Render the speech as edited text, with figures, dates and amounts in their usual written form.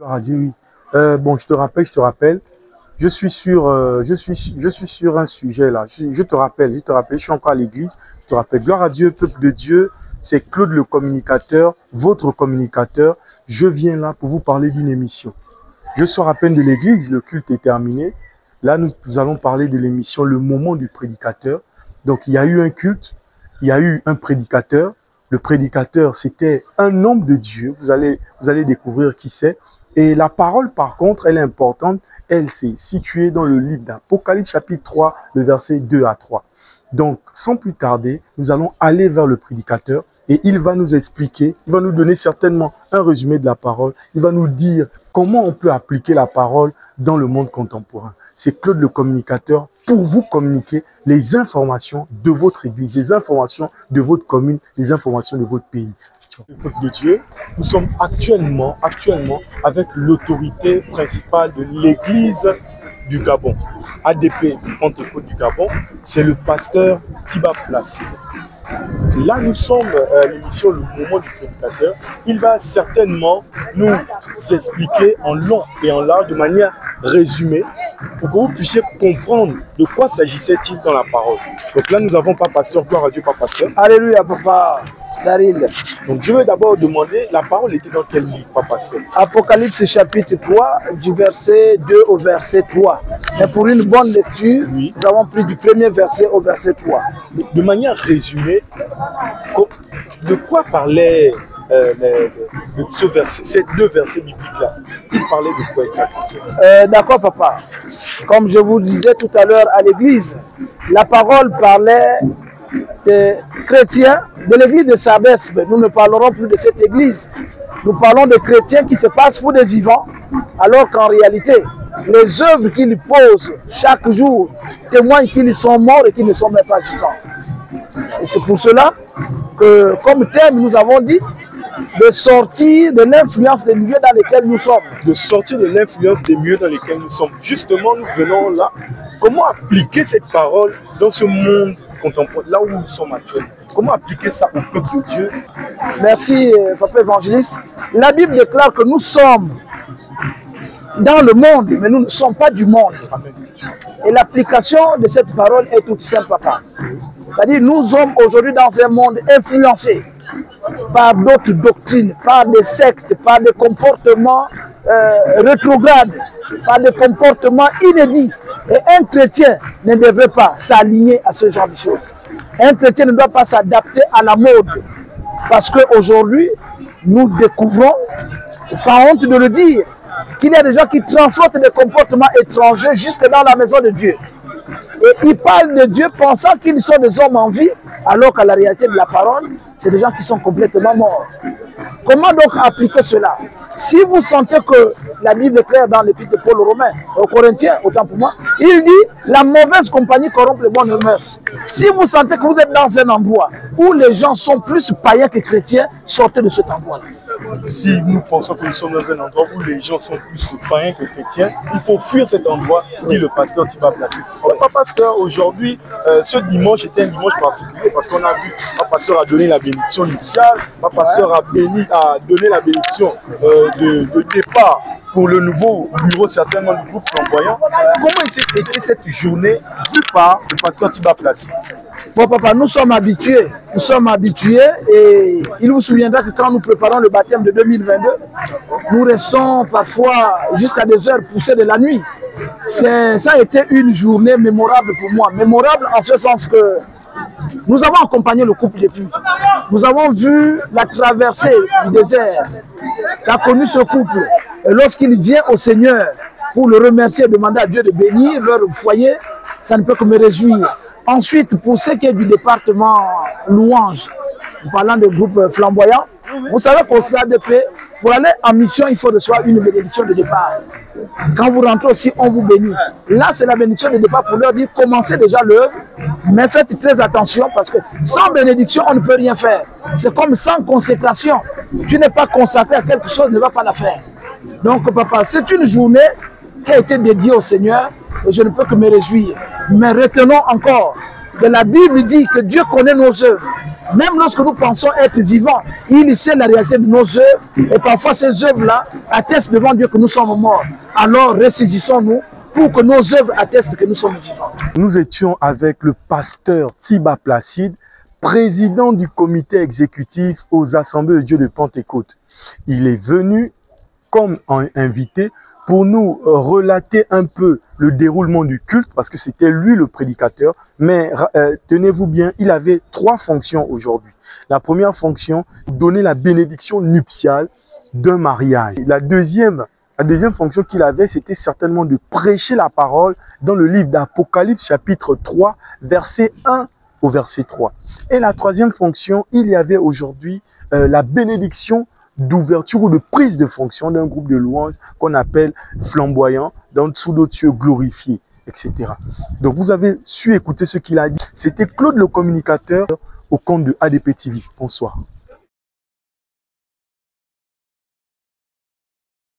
Gloire à Dieu, oui. Bon, je te rappelle, je suis sur un sujet là. Je te rappelle, je suis encore à l'église. Je te rappelle, gloire à Dieu, peuple de Dieu, c'est Claude le communicateur, votre communicateur. Je viens là pour vous parler d'une émission. Je sors à peine de l'église, le culte est terminé. Là, nous allons parler de l'émission Le Moment du prédicateur. Donc, il y a eu un culte, il y a eu un prédicateur. Le prédicateur, c'était un homme de Dieu. Vous allez découvrir qui c'est. Et la parole, par contre, elle est importante. Elle s'est située dans le livre d'Apocalypse, chapitre 3, le verset 2 à 3. Donc, sans plus tarder, nous allons aller vers le prédicateur et il va nous expliquer, il va nous donner certainement un résumé de la parole. Il va nous dire comment on peut appliquer la parole dans le monde contemporain. C'est Claude le communicateur pour vous communiquer les informations de votre église, les informations de votre commune, les informations de votre pays. Le peuple de Dieu, nous sommes actuellement avec l'autorité principale de l'église du Gabon, ADP Pentecôte du Gabon, c'est le pasteur Tiba Placide. Là, nous sommes à l'émission Le Moment du prédicateur. Il va certainement nous expliquer en long et en large, de manière résumée, pour que vous puissiez comprendre de quoi s'agissait-il dans la parole. Donc là, nous avons pas pasteur, gloire à Dieu, pas pasteur. Alléluia, papa. Daryl. Donc je vais d'abord demander, la parole était dans quel livre, pas pasteur? Apocalypse chapitre 3, du verset 2 au verset 3. Mais pour une bonne lecture, oui, nous avons pris du premier verset au verset 3. De manière résumée, de quoi parlait ce verset, ces deux versets bibliques-là? Il parlait de quoi exactement? D'accord, papa. Comme je vous disais tout à l'heure à l'église, la parole parlait des chrétiens de l'église de Sardès. Mais nous ne parlerons plus de cette église. Nous parlons de chrétiens qui se passent pour des vivants, alors qu'en réalité, les œuvres qu'ils posent chaque jour témoignent qu'ils sont morts et qu'ils ne sont même pas vivants. Et c'est pour cela que, comme thème, nous avons dit de sortir de l'influence des milieux dans lesquels nous sommes. De sortir de l'influence des milieux dans lesquels nous sommes. Justement, nous venons là. Comment appliquer cette parole dans ce monde contemporain, là où nous sommes actuellement? Comment appliquer ça au peuple de Dieu? Merci, papa évangéliste. La Bible déclare que nous sommes dans le monde, mais nous ne sommes pas du monde. Amen. Et l'application de cette parole est toute simple, papa. C'est-à-dire, nous sommes aujourd'hui dans un monde influencé par d'autres doctrines, par des sectes, par des comportements rétrogrades, par des comportements inédits. Et un chrétien ne devrait pas s'aligner à ce genre de choses. Un chrétien ne doit pas s'adapter à la mode. Parce qu'aujourd'hui, nous découvrons, sans honte de le dire, qu'il y a des gens qui transportent des comportements étrangers jusque dans la maison de Dieu. Et ils parlent de Dieu pensant qu'ils sont des hommes en vie, alors qu'à la réalité de la parole, c'est des gens qui sont complètement morts. Comment donc appliquer cela? Si vous sentez que la Bible est claire dans l'épître de Paul aux Romains, aux Corinthiens, autant pour moi, il dit la mauvaise compagnie corrompt les bonnes mœurs. Si vous sentez que vous êtes dans un endroit où les gens sont plus païens que chrétiens, sortez de cet endroit-là. Si nous pensons que nous sommes dans un endroit où les gens sont plus païens que chrétiens, il faut fuir cet endroit, dit le pasteur Tiba Placide. Pas pasteur, aujourd'hui, ce dimanche était un dimanche particulier parce qu'on a vu, le pasteur a donné la bénédiction nuptiale, le pasteur a donné la bénédiction de départ pour le nouveau bureau certainement du groupe flamboyant. Comment s'est été cette journée vue par le pasteur Tiba Placide? Bon papa, nous sommes habitués et il vous souviendra que quand nous préparons le baptême de 2022, nous restons parfois jusqu'à des heures poussées de la nuit. Ça a été une journée mémorable pour moi, mémorable en ce sens que nous avons accompagné le couple d'époux. Nous avons vu la traversée du désert qu'a connu ce couple. Et lorsqu'il vient au Seigneur pour le remercier et demander à Dieu de bénir leur foyer, ça ne peut que me réjouir. Ensuite, pour ce qui est du département louange, en parlant de groupe flamboyant, vous savez qu'au CADP, pour aller en mission, il faut recevoir une bénédiction de départ. Quand vous rentrez aussi, on vous bénit. Là, c'est la bénédiction de départ pour leur dire, commencez déjà l'œuvre, mais faites très attention parce que sans bénédiction, on ne peut rien faire. C'est comme sans consécration. Tu n'es pas consacré à quelque chose, ne va pas la faire. Donc, papa, c'est une journée qui a été dédiée au Seigneur et je ne peux que me réjouir. Mais retenons encore que la Bible dit que Dieu connaît nos œuvres Même lorsque nous pensons être vivants, il sait la réalité de nos œuvres. Et parfois, ces œuvres-là attestent devant Dieu que nous sommes morts. Alors, ressaisissons-nous pour que nos œuvres attestent que nous sommes vivants. Nous étions avec le pasteur Thiba Placide, président du comité exécutif aux Assemblées de Dieu de Pentecôte. Il est venu comme invité pour nous relater un peu le déroulement du culte, parce que c'était lui le prédicateur. Mais tenez-vous bien, il avait 3 fonctions aujourd'hui. La première fonction, donner la bénédiction nuptiale d'un mariage. La deuxième fonction qu'il avait, c'était certainement de prêcher la parole dans le livre d'Apocalypse, chapitre 3, verset 1 au verset 3. Et la troisième fonction, il y avait aujourd'hui la bénédiction d'ouverture ou de prise de fonction d'un groupe de louanges qu'on appelle flamboyant, sous d'autres cieux glorifiés, etc. Donc vous avez su écouter ce qu'il a dit. C'était Claude le communicateur au compte de ADP TV. Bonsoir.